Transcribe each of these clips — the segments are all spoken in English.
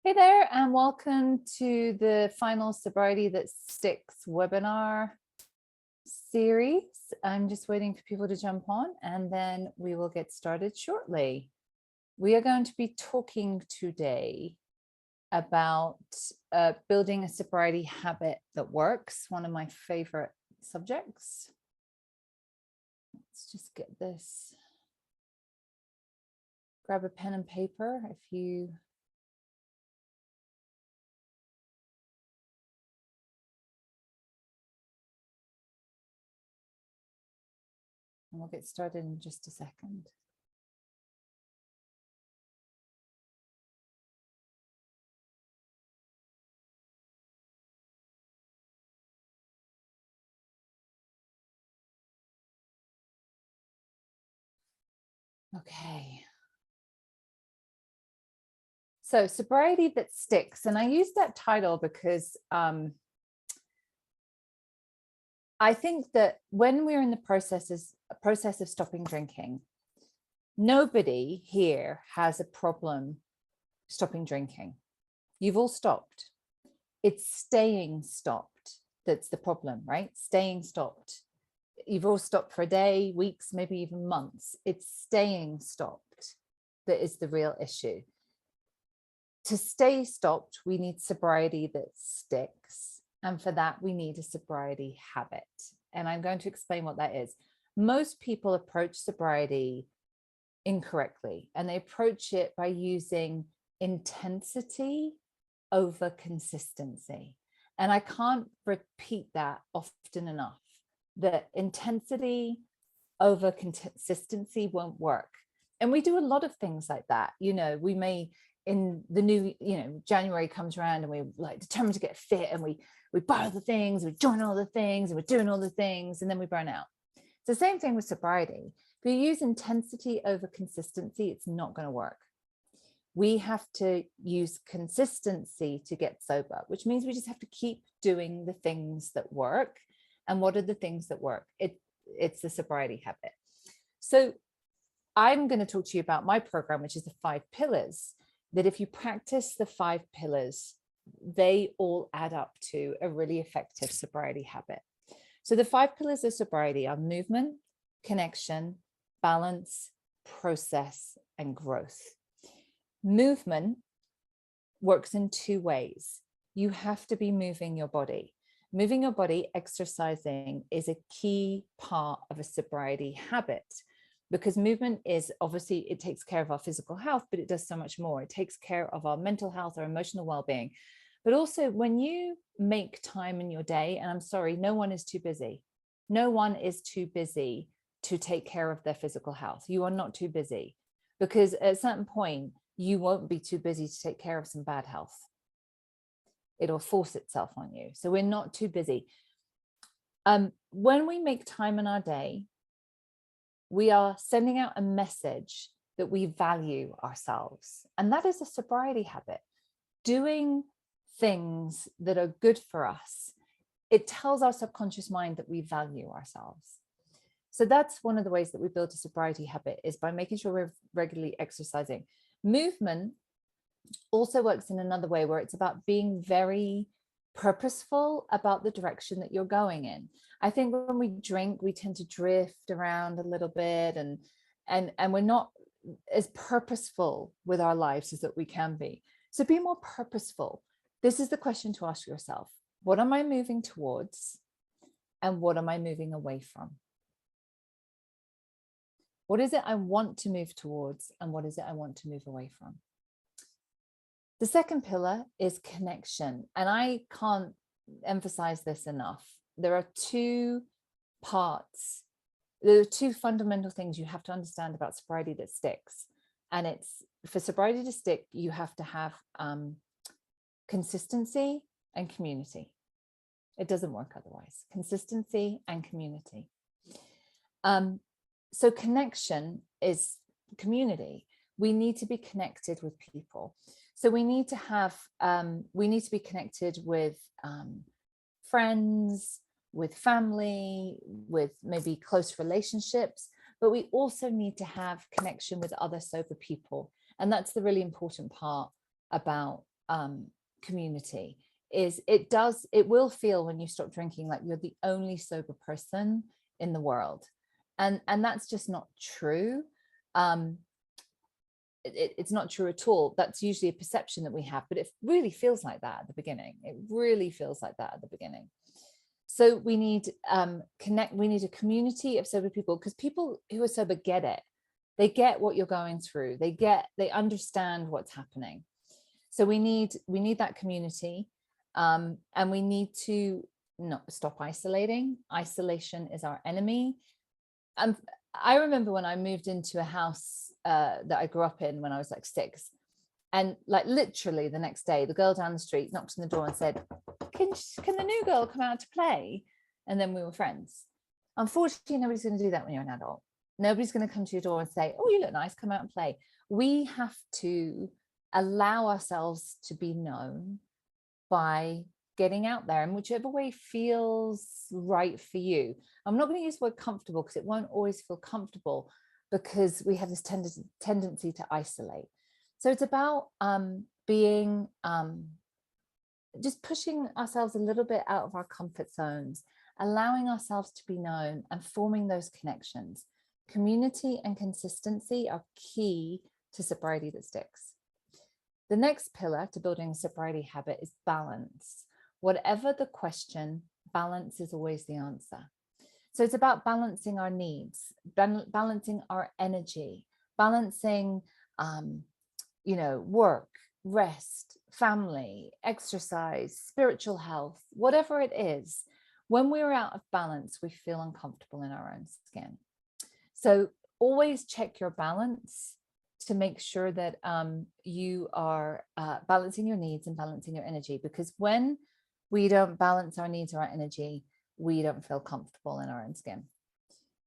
Hey there, and welcome to the final Sobriety That Sticks webinar series. I'm just waiting for people to jump on and then we will get started shortly. We are going to be talking today about building a sobriety habit that works, one of my favorite subjects. Let's just get this. Grab a pen and paper if you and we'll get started in just a second. Okay. So sobriety that sticks, and I use that title because I think that when we're in the process of stopping drinking, nobody here has a problem stopping drinking. You've all stopped. It's staying stopped that's the problem, right? Staying stopped. You've all stopped for a day, weeks, maybe even months. It's staying stopped that is the real issue. To stay stopped, we need sobriety that sticks. And for that, we need a sobriety habit. And I'm going to explain what that is. Most people approach sobriety incorrectly, and they approach it by using intensity over consistency. And I can't repeat that often enough, that intensity over consistency won't work. And we do a lot of things like that. You know, we may, in the new, January comes around and we're like determined to get fit, and we buy all the things, we join all the things, and we're doing all the things, and then we burn out. It's the same thing with sobriety. If you use intensity over consistency, it's not going to work. We have to use consistency to get sober, which means we just have to keep doing the things that work. And what are the things that work? It's the sobriety habit. So I'm going to talk to you about my program, which is the 5 pillars, that if you practice the 5 pillars, they all add up to a really effective sobriety habit. So the 5 pillars of sobriety are movement, connection, balance, process, and growth. Movement works in 2 ways. You have to be moving your body. Moving your body, exercising, is a key part of a sobriety habit, because movement is obviously, it takes care of our physical health, but it does so much more. It takes care of our mental health, our emotional well-being. But also, when you make time in your day, and I'm sorry, no one is too busy. No one is too busy to take care of their physical health. You are not too busy, because at a certain point, you won't be too busy to take care of some bad health. It'll force itself on you. So we're not too busy. When we make time in our day, we are sending out a message that we value ourselves. And that is a sobriety habit. Doing things that are good for us, it tells our subconscious mind that we value ourselves. So that's one of the ways that we build a sobriety habit, is by making sure we're regularly exercising. Movement also works in another way, where it's about being very purposeful about the direction that you're going in. I think when we drink, we tend to drift around a little bit, and we're not as purposeful with our lives as that we can be. So be more purposeful. This is the question to ask yourself. What am I moving towards? And what am I moving away from? What is it I want to move towards? And what is it I want to move away from? The second pillar is connection. And I can't emphasize this enough. There are 2 parts. There are 2 fundamental things you have to understand about sobriety that sticks. And it's, for sobriety to stick, you have to have consistency and community. It doesn't work otherwise. Consistency and community. So connection is community. We need to be connected with people. So we need to be connected with friends, with family, with maybe close relationships, but we also need to have connection with other sober people. And that's the really important part about community is it will feel when you stop drinking like you're the only sober person in the world, and that's just not true. It's not true at all. That's usually a perception that we have, but it really feels like that at the beginning. It really feels like that at the beginning. So we need we need a community of sober people, because people who are sober get it. They get what you're going through. They understand what's happening. So we need that community, and we need to not stop isolating. Isolation is our enemy. I remember when I moved into a house that I grew up in when I was like 6, and like literally the next day, the girl down the street knocked on the door and said, can the new girl come out to play? And then we were friends. Unfortunately, nobody's going to do that when you're an adult. Nobody's going to come to your door and say, oh, you look nice, come out and play. We have to allow ourselves to be known by getting out there in whichever way feels right for you. I'm not going to use the word comfortable, because it won't always feel comfortable, because we have this tendency to isolate. So it's about being just pushing ourselves a little bit out of our comfort zones, allowing ourselves to be known and forming those connections. Community and consistency are key to sobriety that sticks. The next pillar to building a sobriety habit is balance. Whatever the question, balance is always the answer. So it's about balancing our needs, balancing our energy, balancing, work, rest, family, exercise, spiritual health, whatever it is. When we're out of balance, we feel uncomfortable in our own skin. So always check your balance to make sure that you are balancing your needs and balancing your energy, because when we don't balance our needs or our energy, we don't feel comfortable in our own skin.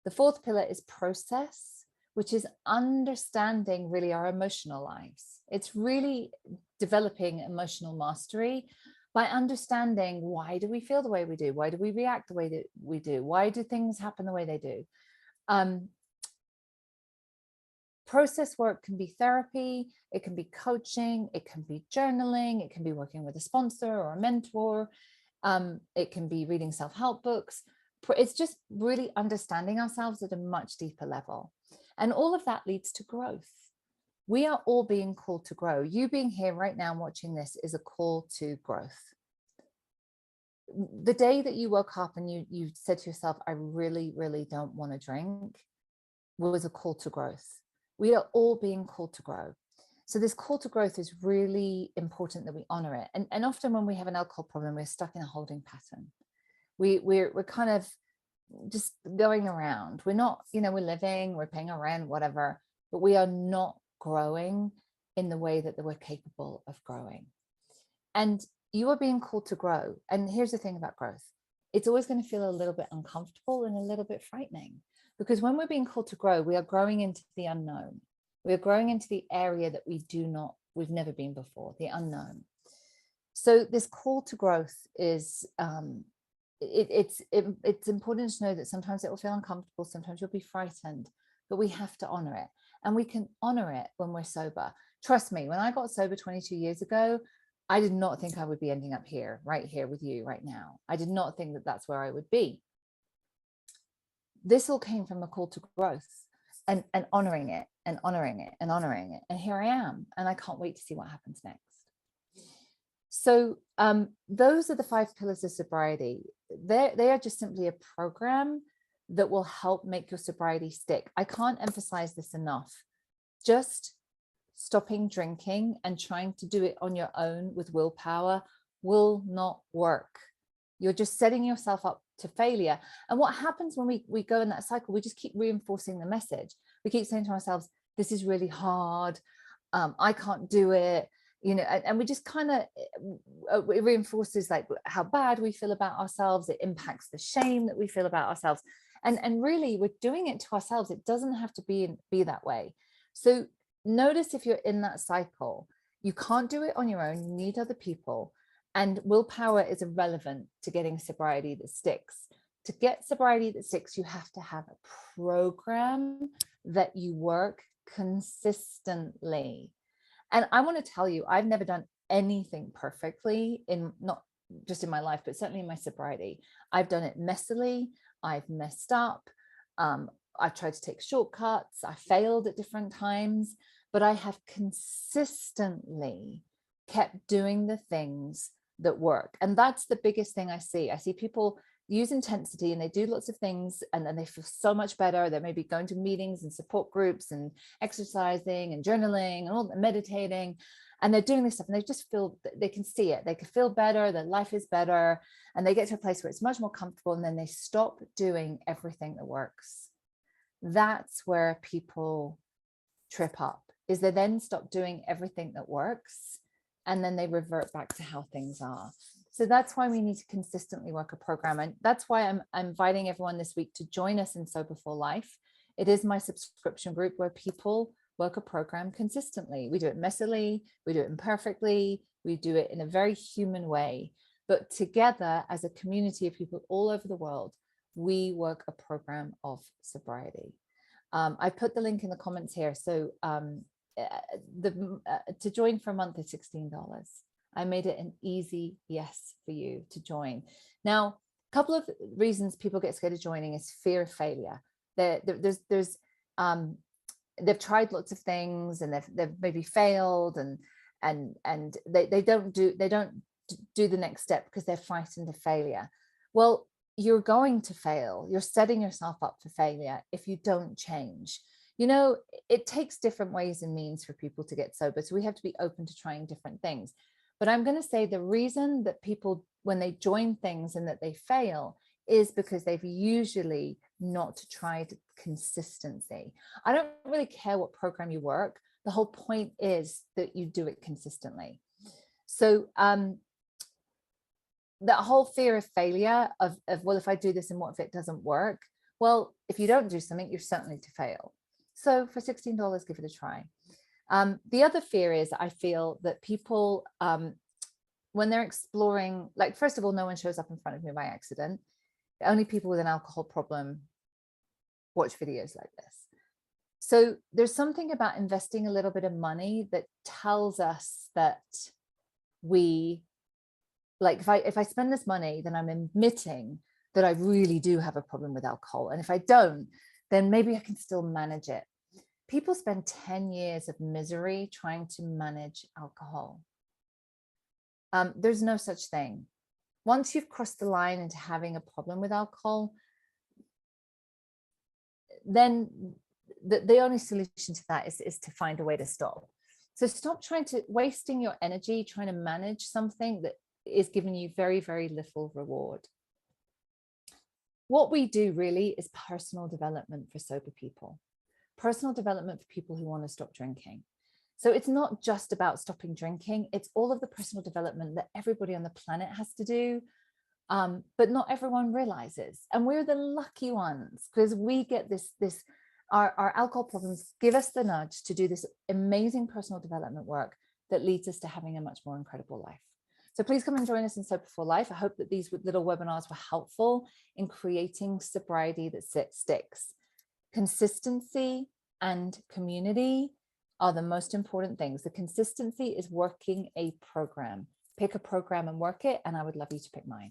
The fourth pillar is process, which is understanding really our emotional lives. It's really developing emotional mastery by understanding, why do we feel the way we do? Why do we react the way that we do? Why do things happen the way they do? Process work can be therapy, it can be coaching, it can be journaling, it can be working with a sponsor or a mentor, it can be reading self-help books. It's just really understanding ourselves at a much deeper level. And all of that leads to growth. We are all being called to grow. You being here right now watching this is a call to growth. The day that you woke up and you said to yourself, I really, really don't want to drink, was a call to growth. We are all being called to grow. So this call to growth is really important that we honor it. And often when we have an alcohol problem, we're stuck in a holding pattern. We're kind of just going around. We're not, we're living, we're paying our rent, whatever, but we are not growing in the way that we're capable of growing. And you are being called to grow. And here's the thing about growth. It's always going to feel a little bit uncomfortable and a little bit frightening, because when we're being called to grow, we are growing into the unknown. We are growing into the area that we've never been before, the unknown. So this call to growth is, it's important to know that sometimes it will feel uncomfortable, sometimes you'll be frightened, but we have to honor it. And we can honor it when we're sober. Trust me, when I got sober 22 years ago, I did not think I would be ending up here, right here with you right now. I did not think that that's where I would be. This all came from a call to growth and honoring it and honoring it and honoring it. And here I am, and I can't wait to see what happens next. So those are the 5 pillars of sobriety. They are just simply a program that will help make your sobriety stick. I can't emphasize this enough. Just stopping drinking and trying to do it on your own with willpower will not work. You're just setting yourself up to failure. And what happens when we go in that cycle, we just keep reinforcing the message. We keep saying to ourselves, this is really hard. I can't do it. And we just kind of, it reinforces like how bad we feel about ourselves. It impacts the shame that we feel about ourselves. And really we're doing it to ourselves. It doesn't have to be that way. So notice if you're in that cycle, you can't do it on your own. You need other people. And willpower is irrelevant to getting sobriety that sticks. To get sobriety that sticks, you have to have a program that you work consistently. And I want to tell you, I've never done anything perfectly, in not just in my life, but certainly in my sobriety. I've done it messily. I've messed up. I've tried to take shortcuts. I failed at different times, but I have consistently kept doing the things that work. And that's the biggest thing I see. I see people use intensity and they do lots of things, and then they feel so much better. They're maybe going to meetings and support groups and exercising and journaling and all meditating, and they're doing this stuff and they just feel, they can see it, they can feel better, their life is better, and they get to a place where it's much more comfortable, and then they stop doing everything that works. That's where people trip up, is they then stop doing everything that works, and then they revert back to how things are. So that's why we need to consistently work a program. And that's why I'm inviting everyone this week to join us in Sober for Life. It is my subscription group where people work a program consistently. We do it messily, we do it imperfectly, we do it in a very human way. But together, as a community of people all over the world, we work a program of sobriety. I put the link in the comments here. So to join for a month is $16. I made it an easy yes for you to join. Now, a couple of reasons people get scared of joining is fear of failure. They've tried lots of things and they've maybe failed, and they don't do the next step because they're frightened of failure. Well, you're going to fail. You're setting yourself up for failure if you don't change. You know, it takes different ways and means for people to get sober. So we have to be open to trying different things. But I'm going to say the reason that people, when they join things and that they fail, is because they've usually not tried consistency. I don't really care what program you work. The whole point is that you do it consistently. So that whole fear of failure of, well, if I do this and what if it doesn't work? Well, if you don't do something, you're certainly to fail. So for $16, give it a try. The other fear is, I feel that people, when they're exploring, like, first of all, no one shows up in front of me by accident. Only people with an alcohol problem watch videos like this. So there's something about investing a little bit of money that tells us that we, like, if I spend this money, then I'm admitting that I really do have a problem with alcohol. And if I don't, then maybe I can still manage it. People spend 10 years of misery trying to manage alcohol. There's no such thing. Once you've crossed the line into having a problem with alcohol, then the only solution to that is to find a way to stop. So stop wasting your energy trying to manage something that is giving you very, very little reward. What we do really is personal development for sober people. Personal development for people who want to stop drinking. So it's not just about stopping drinking, it's all of the personal development that everybody on the planet has to do, but not everyone realizes. And we're the lucky ones because we get our alcohol problems give us the nudge to do this amazing personal development work that leads us to having a much more incredible life. So please come and join us in Sober for Life. I hope that these little webinars were helpful in creating sobriety that sticks. Consistency and community are the most important things. The consistency is working a program. Pick a program and work it, and I would love you to pick mine.